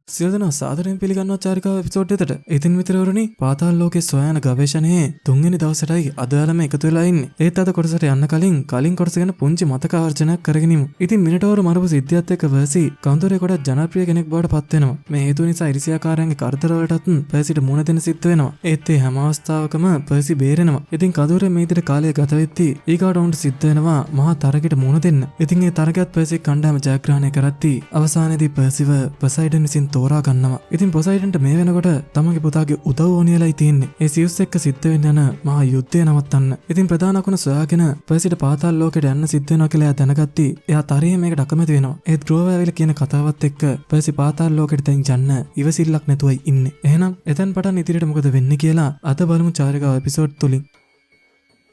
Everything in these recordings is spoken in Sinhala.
සියදන සාදරයෙන් පිළිගන්නවා චාරිකාව එපිසෝඩ් එකට. ඉතින් මිත්‍රවරුනි, පාතාල ලෝකයේ සොයන ගවේෂණයේ 3 වෙනි දවසටයි අද යාලම එකතු වෙලා ඉන්නේ. ඒත් අද කොටසට යන්න කලින් කොටස ගැන පුංචි මතක ආවර්ජනයක් කරගෙනමු. ඉතින් මිනිටවරු මරපු සිද්ධියත් එක්ක පර්සි කවුන්ටරේ ගොඩක් ජනප්‍රිය කෙනෙක් බවට පත් වෙනවා. මේ හේතුව නිසා ඉරිසියාකාරයන්ගේ කරදර වලටත් පර්සිට මුහුණ දෙන්න සිද්ධ වෙනවා. ඒත් ඒ හැම අවස්ථාවකම පර්සි බේරෙනවා. ඉතින් කඳුරේ මේ විදිහට කාලය ගත වෙද්දී ඊගාට උන්ට සිද්ධ වෙනවා මහා තරගයට මුහුණ දෙන්න. ඉතින් ඒ තරගයත් පර්සි කණ්ඩායම ජයග්‍රහණය කරද්දී අවසානයේදී පර්සිව පොසයිඩන් විසින් තෝරා ගන්නවා. ඉතින් පොසයිඩන්ට මේ වෙනකොට තමගේ පුතාගේ උදව් ඕනියලයි තියෙන්නේ. ඒ සියුස් එක්ක සිද්ධ වෙන්න යන මහා යුද්ධය නවත්තන්න. ඉතින් ප්‍රධාන අකුණ සොයාගෙන පර්සිට පාතාල ලෝකයට යන්න සිද්ධ වෙනවා කියලා එයා දැනගත්ති. එයා තරයේ මේකට අකමැති වෙනවා. ඒත් ග්‍රෝවර් ඇවිල්ලා කියන කතාවත් එක්ක පර්සි පාතාල ලෝකෙට දැන් යන්න ඉවසිල්ලක් නැතුවයි ඉන්නේ. එහෙනම් එතෙන් පටන් ඉදිරියට මොකද වෙන්නේ කියලා අද බලමු චාරිකාව එපිසෝඩ් තුලින්.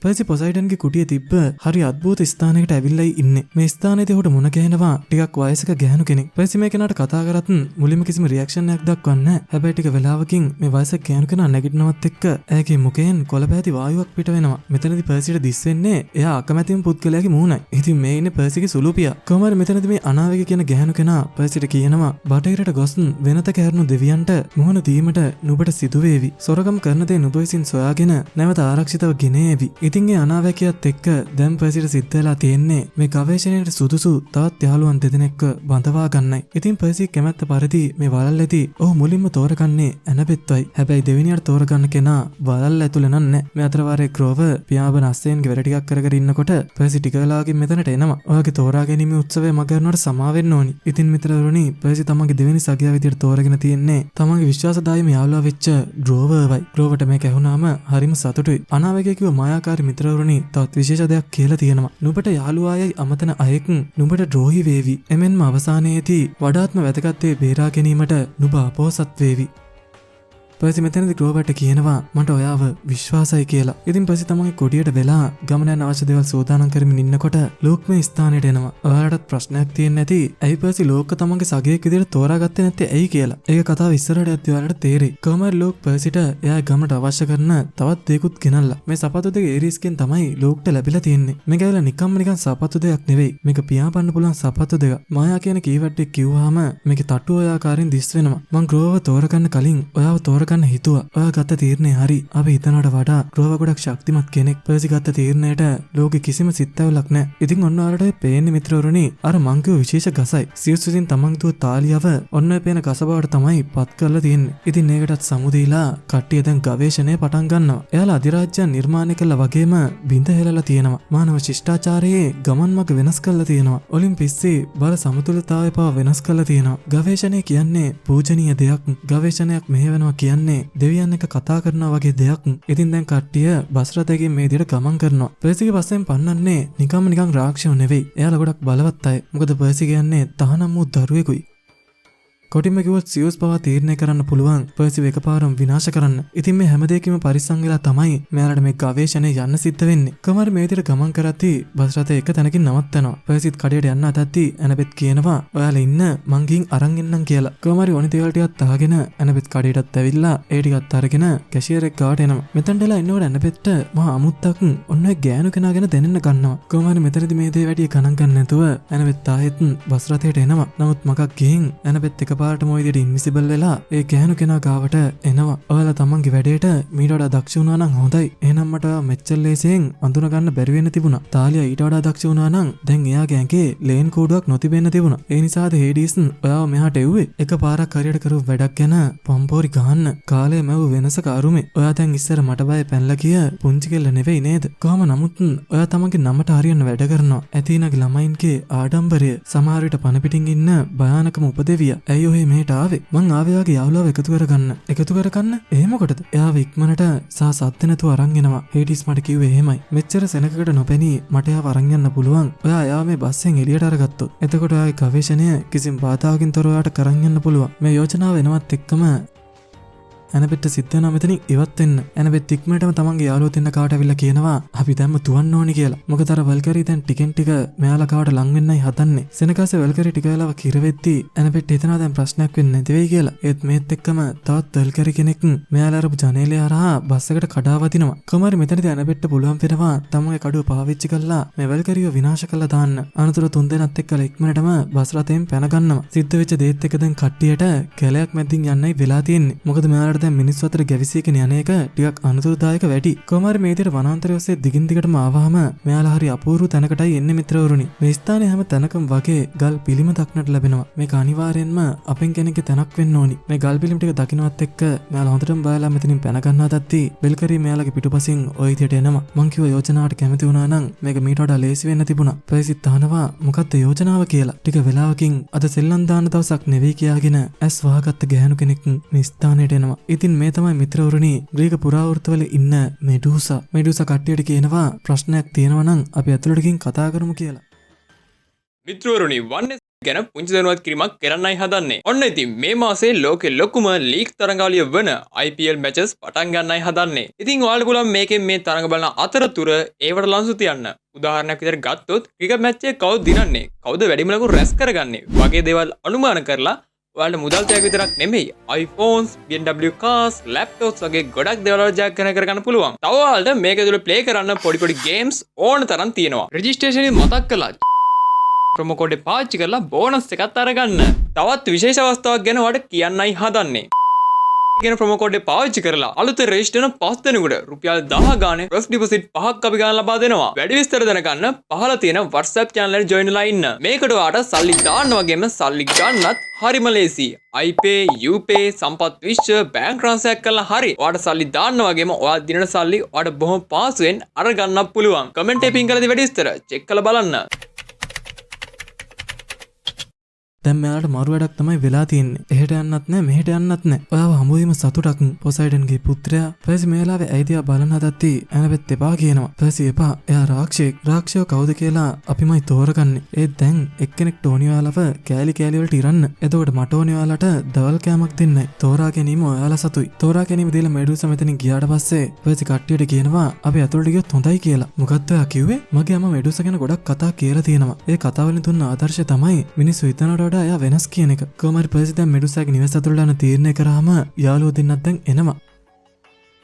පර්සි පොසයිඩන්ගේ කුටියේ තිබ්බ හරි අద్භූත ස්ථානයකට ඇවිල්ලා ඉන්නේ. මේ ස්ථානයේදී උට මුණ ගැහෙනවා ටිකක් වයසක ගැහණු කෙනෙක්. පර්සි මේ කෙනාට කතා කරත් මුලින්ම කිසිම රියැක්ෂන් එකක් දක්වන්නේ නැහැ. හැබැයි ටික වෙලාවකින් මේ වයසක ගැහණු කෙනා නැගිටිනවත් එක්ක ඇගේ මුඛයෙන් කොළපැහැති වායුවක් පිට වෙනවා. මෙතනදී පර්සිට දිස් වෙන්නේ එයා අකමැතිම පුද්ගලයාගේ මූණයි. ඉතින් මේ ඉන්නේ පර්සිගේ සුළුපියා. කොහොමද මෙතනදී මේ අනාවේග කියන ගැහණු කෙනා පර්සිට කියනවා බටහිරට ගොස් වෙනත කැරණු දෙවියන්ට මුහුණ දීමට නුඹට සිදු වේවි. සොරකම් කරන දේ නුඹ විසින් සොයාගෙන නැවත ආරක්ෂිතව ගෙනේවි. ඉතින් ඒ අනාවැකියත් එක්ක දැන් පර්සිට සිද්ධ වෙලා තියෙන්නේ මේ ගවේෂණයට සුදුසු තවත් යාළුවන් දෙදෙනෙක්ව බඳවා ගන්නයි. ඉතින් පර්සි කැමැත්ත පරිදි මේ වලල්ලේදී ඔහු මුලින්ම තෝරගන්නේ ඇනබෙත්වයි. හැබැයි දෙවෙනියට තෝරගන්න කෙනා වලල්ල ඇතුළේ නන්නේ. මේ අතර වාරේ ග්‍රෝවර් පියාඹන අස්සෙන්ගේ වැඩ ටිකක් කරගෙන ඉන්නකොට පර්සි ටික වෙලාවකින් මෙතනට එනවා. ඔයාගේ තෝරා ගැනීමේ උත්සවය මග කරනවට සමා වෙන්න ඕනි. ඉතින් මිත්‍රවරුනි, පර්සි තමන්ගේ දෙවෙනි සගයා විදියට තෝරගෙන තියෙන්නේ තමන්ගේ විශ්වාසදායීම යාළුවා වෙච්ච ග්‍රෝවර්වයි. ග්‍රෝවර්ට මේක ඇහුණාම හරිම සතුටුයි. අනාවැකිය කිව්ව මායාකාරී මිත්‍රවරුනි තවත් විශේෂ දෙයක් කියලා තියෙනවා. නුඹට යාළුවායයි අමතන අයෙක් නුඹට ද්‍රෝහි වේවි. එමෙන්ම අවසානයේදී වඩාත්ම වැදගත් දේ බේරා ගැනීමට නුඹ අපොහසත් වේවි. පර්සි මෙතනදී ග්‍රෝවර්ට කියනවා මට ඔයාව විශ්වාසයි කියලා. ඉතින් පර්සි තමන්ගේ කුටියට වෙලා ගමන යන අවශ්‍ය දේවල් සූදානම් කරමින් ඉන්නකොට ලෝක් මේ ස්ථානයට එනවා. ඔයාලටත් ප්‍රශ්නයක් තියෙන්නේ නැති ඇයි පර්සි ලෝක තමන්ගේ සගයෙක් විදිහට තෝරාගත්තේ නැත්තේ ඇයි කියලා. ඒක කතාව ඉස්සරහට යද්දී ඔයාලට තේරෙයි. කොහොමද ලෝක් පර්සිට එයා ගමට අවශ්‍ය කරන තවත් දේකුත් ගෙනල්ලා. මේ සපත්තු දෙක ඒරිස්ගෙන් තමයි ලෝක්ට ලැබිලා තියෙන්නේ. මේක ඇවිල්ලා නිකන් සපත්තු දෙයක් නෙවෙයි. මේක පියාඹන්න පුළුවන් සපත්තු දෙක. මායා කියන කීවර්ඩ් එක කිව්වහම මේකේ තට්ටුව ආකාරයෙන් දිස් වෙනවා. මං ග්‍රෝවර් තෝරගන්න කලින් ඔයාව තෝරගන්න හිතුවා. ඔයා ගත්ත තීරණය හරි. අපි හිතනවට වඩා ග්‍රෝවර් ගොඩක් ශක්තිමත් කෙනෙක්. පර්සි ගත්ත තීරණයට ලෝකෙ කිසිම සිත්ඇවුලක් නැහැ. ඉතින් ඔන්න ඔයාලට පේන්නේ මිත්‍රවරුනි අර මං කිව්ව විශේෂ ගසයි. සියුස් විසින් තමන් දුව තාලියව ඔන්න ඔය පේන ගස බවට තමයි පත් කරලා තියෙන්නේ. ඉතින් ඒකටත් සමුදීලා කට්ටිය දැන් ගවේෂණය පටන් ගන්නවා. එයාලා අධිරාජ්‍යයන් නිර්මාණය කළා වගේම බිඳ හෙලලා තියෙනවා. මානව ශිෂ්ටාචාරයේ ගමන් මඟ වෙනස් කරලා තියෙනවා. ඔලිම්පිස්සේ බල සමතුලිතතාවය පවා වෙනස් කරලා තියෙනවා. ගවේෂණය කියන්නේ පූජනීය දෙයක්. ගවේෂණයක් මෙහෙවනවා කියන්නේ දෙවියන් එක කතා කරනවා වගේ දෙයක්. ඉතින් දැන් කට්ටිය බස් රථයකින් මේ විදිහට ගමන් කරනවා. පර්සිගේ පස්සෙන් පන්නන්නේ නිකන් රාක්ෂයෝ නෙවෙයි. එයාලා ගොඩක් බලවත් අය. මොකද පර්සි කියන්නේ තහනම් වූ දරුවෙකුයි. කොටින්ම කිව්වොත් සියුස් පවා තීරණය කරන්න පුළුවන් පර්සිව එකපාරම විනාශ කරන්න. ඉතින් මේ හැම දෙයකම පරිස්සම් වෙලා තමයි මෙයාලට මේ ගවේෂණය යන්න සිද්ධ වෙන්නේ. කොහමද මේ විදිහට ගමන් කරද්දී බස් රථය එක තැනකින් නවත්තනවා. පර්සිත් කඩේට යන්න අතද්දී ඇනබෙත් කියනවා ඔයාලා ඉන්න මං ගින් අරන් එන්නම් කියලා. කොහමද ඕනි දේවල් ටිකක් අහගෙන ඇනබෙත් කඩේටත් ඇවිල්ලා ඒ ටිකත් අරගෙන කැෂියර් එක ගාවට එනවා. මෙතනදලා ඉන්නකොට ඇනබෙත්ට මහා අමුත්තක් ඔන්න ඔය ගෑනු කෙනා ගැන දැනෙන්න ගන්නවා. කොහමද මෙතනදී මේ දේ වැඩි ගණන් ගන්න නැතුව ඇනබෙත් ආයෙත් බස් රථයට එනවා. නමුත් මකක් ගිහින් ඇනබෙත් එක පාරටම ඔය විදිහට ඉන්විසිබල් වෙලා ඒ ගැහණු කෙනා ගාවට එනවා. ඔයාලා තමන්ගේ වැඩේට මීට වඩා දක්ෂ වුණා නම් හොඳයි. එහෙනම් මට මෙච්චර ලේසියෙන් අඳුන ගන්න බැරි වෙන්න තිබුණා. තාලියා ඊට වඩා දක්ෂ වුණා නම් දැන් එයාගේ ඇඟේ ලේන් කෝඩුවක් නොතිබෙන්න තිබුණා. ඒ නිසාද හේඩිස් ඔයාව මෙහාට එව්වේ. එක පාරක් හරියට කරු වැඩක් ගැන පම්පෝරි ගහන්න. කාලය මැව් වෙනසක අරුමේ. ඔයා දැන් ඉස්සර මට බය පැනලා කිය පුංචි කෙල්ල නෙවෙයි නේද? කොහම නමුත් ඔයා තමන්ගේ නමට හරියන්න වැඩ කරනවා. ඇතිනගේ ළමයින්ගේ ආඩම්බරය සමහර විට පණ පිටින් ඉන්න භයානකම උපදෙවිය. ඇයි ඔහේ මෙහෙට ආවේ? මං ආවේ යාගේ යාළුවාව එකතු කරගන්න. එහෙම මොකටද? එයාව ඉක්මනට සත්‍ය නැතුව අරන් එනවා. හේඩිස් මට කිව්වේ එහෙමයි. මෙච්චර සෙනගකට නොපෙනී මට එයාව අරන් යන්න පුළුවන්. ඔයා එයාව මේ බස්සෙන් එළියට අරගත්තොත්. එතකොට ඔයාගේ ගවේෂණය කිසිම බාධාකින් තොරව ඔයාට කරන් යන්න පුළුවන්. මේ යෝජනාව එනවත් එක්කම ඇනබෙට්ට සිද්ධ වෙනවා මෙතනින් ඉවත් වෙන්න. ඇනබෙට් ඉක්මනටම තමන්ගේ යාළුවෝ දෙන්න කාට අවිල්ලා කියනවා අපි දැම්ම තුවන්න ඕනි කියලා. මොකද අර වල්කරි දැන් ටිකෙන් ටික මෙයාලා කාට ලං වෙන්නයි හදන්නේ. සෙනගාසේ වල්කරි ටික වෙලාවක් කිර වෙද්දී ඇනබෙට් හිතනවා දැන් ප්‍රශ්නයක් වෙන්නේ නැති වෙයි කියලා. ඒත් මේත් එක්කම තවත් වල්කරි කෙනෙක් මෙයාලා අරපු ජනේලය හරහා බස් එකට කඩා වදිනවා. කොහමරි මෙතනදී ඇනබෙට්ට පුළුවන් වෙනවා තමන්ගේ කඩුව පාවිච්චි කරලා මේ වල්කරිව විනාශ කරලා දාන්න. අනතුරු තුන්දෙනාත් එක්කලා ඉක්මනටම බස් රථයෙන් පැන ගන්නවා. සිද්ධ වෙච්ච දේත් එක දැන් කට්ටියට කැලයක් මැදින් යන්නයි වෙලා තියෙන්නේ. මොකද මෙයාලට දැන් මිනිස්සු අතර ගැවිසීගෙන යන එක ටිකක් අනුතුරුදායක වැඩි. කොහමරි මේ විදිහට වනාන්තරය ඔස්සේ දිගින් දිගටම ආවහම මෙයාලා හරි අපූර්ව තැනකටයි එන්නේ මිත්‍රවරුනි. මේ ස්ථානයේ හැම තැනකම වගේ ගල් පිළිම දක්නට ලැබෙනවා. මේක අනිවාර්යෙන්ම අපෙන් කෙනෙක්ගේ තැනක් වෙන්න ඕනි. මේ ගල් පිළිම ටික දකින්නවත් එක්ක මෙයාලා හොඳටම බයලා මෙතනින් පැන ගන්නවා තත්ති. බෙල්කරි මෙයාලගේ පිටුපසින් ওই විදිහට එනවා. මං කිව්ව යෝජනාවට කැමති වුණා නම් මේක මීට වඩා ලේසි වෙන්න තිබුණා. ප්‍රයිසිත් අහනවා මොකක්ද යෝජනාව කියලා. ටික වෙලාවකින් අද සෙල්ලම් දාන දවසක් නෙවෙයි කියාගෙන ඇස් වහගත්ත ගෑනු කෙනෙක් මේ ස්ථානයට එනවා. ඉතින් මේ තමයි මිත්‍රවරුනි ග්‍රීක පුරාවෘත්තවල ඉන්න මෙඩූසා. මෙඩූසා කට්ටියට කියනවා ප්‍රශ්නයක් තියෙනවා නම් අපි ඇතුළට ගිහින් කතා කරමු කියලා. මිත්‍රවරුනි වන්නේ ගැන පුංචි දැනුවත් කිරීමක් කරන්නයි හදන්නේ. ඔන්න ඉතින් මේ මාසේ ලෝකෙ ලොකුම ලීග් තරඟාවලිය වන IPL මැචස් පටන් ගන්නයි හදන්නේ. ඉතින් ඔයාලට පුළුවන් මේකෙන් මේ තරඟ බලන අතරතුර ඒවට ලන්සු තියන්න. උදාහරණයක් විදිහට ගත්තොත් ක්‍රිකට් මැච් එක කවුද දිනන්නේ? කවුද වැඩිම ලකුණු රැස් කරගන්නේ? වගේ දේවල් අනුමාන කරලා ඔයාලට මුදල් තෑගි විතරක් නෙමෙයි iPhones, BMW cars, laptops වගේ ගොඩක් දේවල් වල ජයග්‍රහණය කරගන්න පුළුවන්. තව ඔයාලට මේක ඇතුළේ ප්ලේ කරන්න පොඩි ගේම්ස් ඕන තරම් තියෙනවා. රෙජිස්ට්‍රේෂන් එක මතක් කළා ප්‍රොමෝ කෝඩ් එක පාවිච්චි කරලා බෝනස් එකක් අරගන්න. තවත් විශේෂ අවස්ථාවක් ගැන ඔයාලට කියන්නයි හදන්නේ. කියන ප්‍රොමෝ කෝඩ් එක පාවිච්චි කරලා අලුතෙන් රෙජිස්ටර් වෙන 5 දෙනෙකුට රුපියල් 10 ගානේ ෆස්ට් ඩිපොසිට් 5ක් අපි ගන්න ලබා දෙනවා. වැඩි විස්තර දැනගන්න පහළ තියෙන WhatsApp channel එකට join වෙලා ඉන්න. මේකට ඔයාලට සල්ලි දාන්න වගේම සල්ලි ගන්නත් හරිම ලේසි. iPay, UPay, සම්පත් විශ්ව බැංක් ට්‍රාන්ස්ෆර් කරලා හරි. ඔයාලට සල්ලි දාන්න වගේම ඔයාලා දිනන සල්ලි ඔයාලට බොහොම පහසුවෙන් අරගන්නත් පුළුවන්. කමෙන්ට් එකේ පින් කරලා වැඩි විස්තර චෙක් කරලා බලන්න. දැන් මෙයාලට මරු වැඩක් තමයි වෙලා තියෙන්නේ. එහෙට යන්නත් නැහැ මෙහෙට යන්නත් නැහැ. ඔයාව හමුවීම සතුටක් පොසයිඩන්ගේ පුත්‍රයා. ෆැසි මේලාවේ ඇයිදියා බලන හදද්දි ඇනබෙත් එපා කියනවා. ෆැසි එපා. එයා රාක්ෂයෙක්. රාක්ෂයෝ කවුද කියලා අපිමයි තෝරගන්නේ. ඒත් දැන් එක්කෙනෙක් ටෝනි ඔයාලව කෑලි වලට ඉරන්න. එතකොට මට ඕනි ඔයාලට දවල් කෑමක් දෙන්නයි. තෝරා ගැනීම ඔයාලා සතුයි. තෝරා ගැනීම දීලා මෙඩූසා මෙතනින් ගියාට පස්සේ ෆැසි කට්ටියට කියනවා අපි ඇතුළට ගියොත් හොඳයි කියලා. මොකක්ද ඔයා කිව්වේ? මගේ අම්මා මෙඩූසා ගැන ගොඩක් කතා කියලා තියෙනවා. ඒ කතාවලින් දුන්න ආදර්ශය තමයි මිනිස්සු හිතනට එයා වෙනස් කියන එක. කොහමරි ප්‍රසිද්ධ මෙඩුසාගේ නිවස ඇතුළට යන තීරණය කරාම යාළුවෝ දෙන්නත් දැන් එනවා.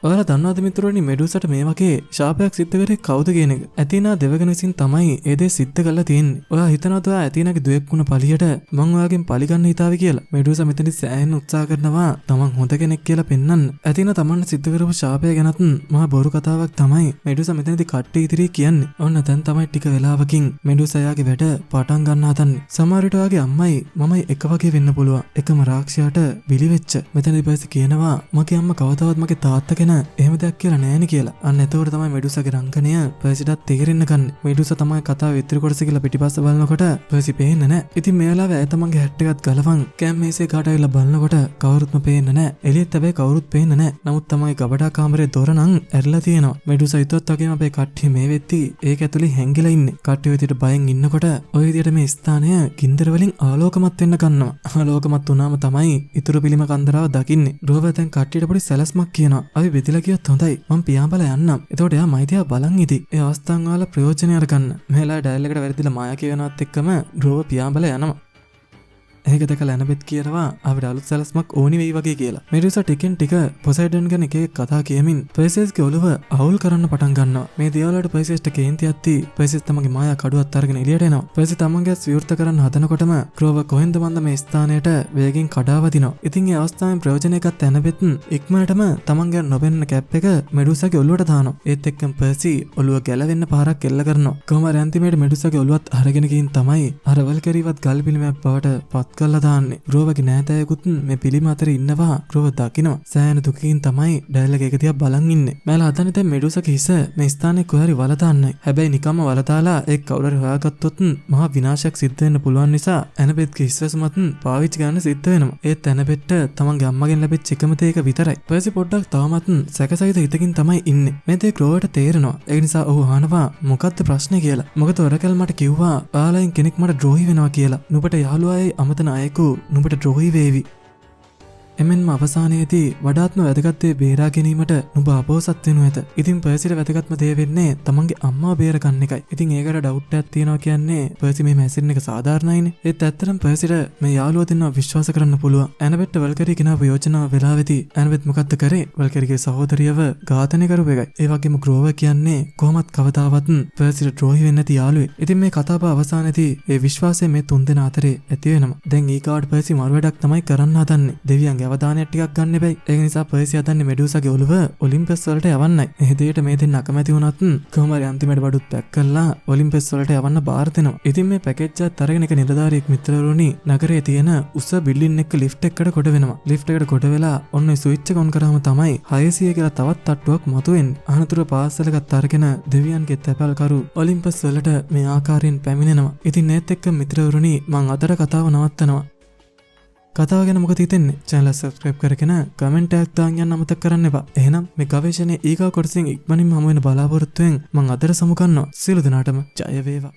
ඔයාලා දන්නවද මිත්‍රෝනි මෙඩූසට මේ වගේ ශාපයක් සිද්ධ කරේ කවුද කියන එක? ඇතිනා දෙවගණ විසින් තමයි ඒ දේ සිද්ධ කරලා තියෙන්නේ. ඔයා හිතනවද ඔයා ඇතිනාගේ දුවෙක් වුණ පළියට මං ඔයාගෙන් පලි ගන්න හිතාවි කියලා? මෙඩූසා මෙතනදි සෑහෙන උත්සාහ කරනවා තමන් හොඳ කෙනෙක් කියලා පෙන්වන්න. ඇතිනා තමන් සිද්ධ කරපු ශාපය ගැනත් මහා බොරු කතාවක් තමයි මෙඩූසා මෙතනදි කට්ටිය ඉදිරියේ කියන්නේ. ඔන්න දැන් තමයි ටික වෙලාවකින් මෙඩූසා යාගේ වැඩ පටන් ගන්න හදන්නේ. සමහර විට ඔයාගේ අම්මයි මමයි එක වගේ වෙන්න පුළුවන්. එකම රාක්ෂයාට බිලි වෙච්ච. මෙතනදි පස්සේ කියනවා මගේ අම්මා කවදාවත් මගේ තාත්තා එහෙම දෙයක් කියලා නෑනේ කියලා. අන්න එතකොට තමයි මෙඩුසාගේ රංගනය පර්සිටත් තේරෙන්න ගන්න. මෙඩුසා තමයි කතාව ඉතිරි කොටස කියලා පිටිපස්ස බලනකොට පර්සි පේන්නේ නෑ. ඉතින් මේ වෙලාවේ ඇය තමන්ගේ හැට් එකත් ගලවන් කැම් මේසේ කාට ඇවිල්ලා බලනකොට කවුරුත්ම පේන්නේ නෑ. එළියෙත් හැබැයි කවුරුත් පේන්නේ නෑ. නමුත් තමයි ගබඩා කාමරේ දොර නම් ඇරලා තියෙනවා. මෙඩුසා හිතුවත් වගේම අපේ කට්ටිය මේ වෙද්දි ඒක ඇතුලේ හැංගිලා ඉන්නේ. කට්ටිය විදියට බයෙන් ඉන්නකොට ওই විදියට මේ ස්ථානය ගින්දර වලින් ආලෝකමත් වෙන්න ගන්නවා. ආලෝකමත් වුණාම තමයි ඉතුරු පිළිම කන්දරාව දකින්නේ. රුව දැන් කට්ටියට පොඩි සැලස්මක් කියනවා. අපි බෙදලා කියොත් හොඳයි මම පියාඹල යන්නම්. එතකොට එයා මයිතියා බලන් ඉති. ඒ අවස්ථාන් වල ප්‍රයෝජනය අරගන්න. මෙහෙලා ඩයල් එකට වැරදිලා මායා කියනවත් එක්කම ඩ්‍රෝව පියාඹල යනවා. ඒක දැකලා ඇනබෙත් කියනවා අපිට අලුත් සැලස්මක් ඕනි වෙයි වගේ කියලා. මෙඩුසා ටිකෙන් ටික පොසයිඩන් ගැන එක එක කතා කියමින් පර්සෙස්ගේ ඔළුව අවුල් කරන්න පටන් ගන්නවා. මේ දේවල් වලට පර්සෙස්ට කේන්ති යද්දි පර්සෙස් තමන්ගේ මායා කඩුවත් අරගෙන එළියට එනවා. පර්සෙස් තමන්ගේ විවෘත කරන්න හදනකොටම ක්‍රෝව කොහෙන්ද මන්ද මේ ස්ථානයට වේගෙන් කඩා වදිනවා. ඉතින් ඒ අවස්ථාවෙන් ප්‍රයෝජනය ගත්ත ඇනබෙත් ඉක්මනටම තමන්ගේ නොපෙනෙන කැප් එක මෙඩුසාගේ ඔළුවට දානවා. ඒත් එක්කම පර්සි ඔළුව ගැලවෙන්න පාරක් එල්ල කරනවා. කොහමද අන්තිමේට මෙඩුසාගේ ඔළුවත් අරගෙන ගින් තමයි අර වල්කරීවත් ගල් පිළිමයක් බවට පත් කරලා දාන්නේ. ග්‍රෝවගේ නෑතෑයෙකුත් මේ පිළිම අතර ඉන්නවා. ග්‍රෝව දකිනවා. සෑහෙන දුකකින් තමයි ඩයල් එක දිහා බලන් ඉන්නේ. මෑලා හදන්නේ දැන් මෙඩුසාගේ හිස මේ ස්ථානයේ කොහරි වල දාන්නයි. හැබැයි නිකම්ම වල දාලා ඒක කවුරු හරි හොයාගත්තොත් මහා විනාශයක් සිද්ධ වෙන්න පුළුවන් නිසා ඇනබෙත්ගේ හිස්වැසුමත් පාවිච්චි ගන්න සිද්ධ වෙනවා. ඒත් ඇනබෙට්ට තමන්ගේ අම්මගෙන් ලැබිච්ච එකම දේ ඒක විතරයි. පර්සි පොඩ්ඩක් තවමත් සැකසහිත හිතකින් තමයි ඉන්නේ. මේ දේ ග්‍රෝවට තේරෙනවා. ඒ නිසා ඔහු අහනවා මොකක්ද ප්‍රශ්නේ කියලා. මොකද ඔරකල් මට කිව්වා ඔයාලෙන් කෙනෙක් මට ද්‍රෝහි වෙනවා කියලා. නුඹට යාළුවායි අමතන අයෙකු නුඹට ද්‍රෝහි වේවි. එමෙන්ම අවසානයේදී වඩාත්ම වැදගත් දේ බේරා ගැනීමට නුඹ අපෝසත් වෙනු ඇත. ඉතින් පර්සිට වැදගත්ම දේ වෙන්නේ තමන්ගේ අම්මා බේරගන්න එකයි. ඉතින් ඒකට ඩවුට් එකක් තියෙනවා කියන්නේ පර්සි මේ මැසින් එක සාධාරණයිනේ. ඒත් ඇත්තටම පර්සිට මේ යාළුවා දෙන්නා විශ්වාස කරන්න පුළුවන්. ඇනබෙට්ට වල්කරි කෙනාව යෝජනාව වෙලාවේදී ඇනබෙත් මොකද්ද කරේ? වල්කරිගේ සහෝදරියව ඝාතනය කරපු එකයි. ඒ වගේම ග්‍රෝවර් කියන්නේ කොහොමත් කවදාවත් පර්සිට ද්‍රෝහි වෙන්නේ නැති යාළුවෙක්. ඉතින් මේ කතාව අවසානයේදී ඒ විශ්වාසය මේ තුන්දෙනා අතරේ ඇති වෙනවා. දැන් ඊගාවට පර්සි මරු වැඩක් තමයි කරන්න හදන්නේ. දෙවියන්ගේ අවධානයක් ටිකක් ගන්න එපයි. ඒක නිසා පර්සි හදන්නේ මෙඩූසාගේ ඔළුව ඔලිම්පස් වලට යවන්නයි. මේ දෙයට මේ දෙන්න අකමැති වුණත් කොහොම හරි අන්තිමට බඩුත් පැක් කරලා ඔලිම්පස් වලට යවන්න බාර දෙනවා. ඉතින් මේ පැකේජ් එකත් අරගෙන එක නිලධාරියෙක් මිත්‍රවරුනි නගරයේ තියෙන උස බිල්ඩින් එක ලිෆ්ට් එකකට කොට වෙනවා. ලිෆ්ට් එකට කොට වෙලා ඔන්න ස්විච් එක ඔන් කරාම තමයි 600 කියලා තවත් තට්ටුවක් මතුවෙන්නේ. අනතුරු පාර්සල් එකත් අරගෙන දෙවියන්ගේ තැපැල් කරු ඔලිම්පස් වලට මේ ආකාරයෙන් පැමිණෙනවා. ඉතින් ඒත් එක්ක මිත්‍රවරුනි මම අදට කතාව නවත්තනවා. කතාව ගැන මොකද හිතෙන්නේ? channel subscribe කරගෙන comment එකක් දාන්න යන්න අමතක කරන්න එපා. එහෙනම් මේ ගවේෂණයේ ඊගා කොටසින් ඉක්මනින්ම හමු වෙන බලාපොරොත්තුෙන් මම අදට සමු කරනවා. සියලු දෙනාටම ජය වේවා.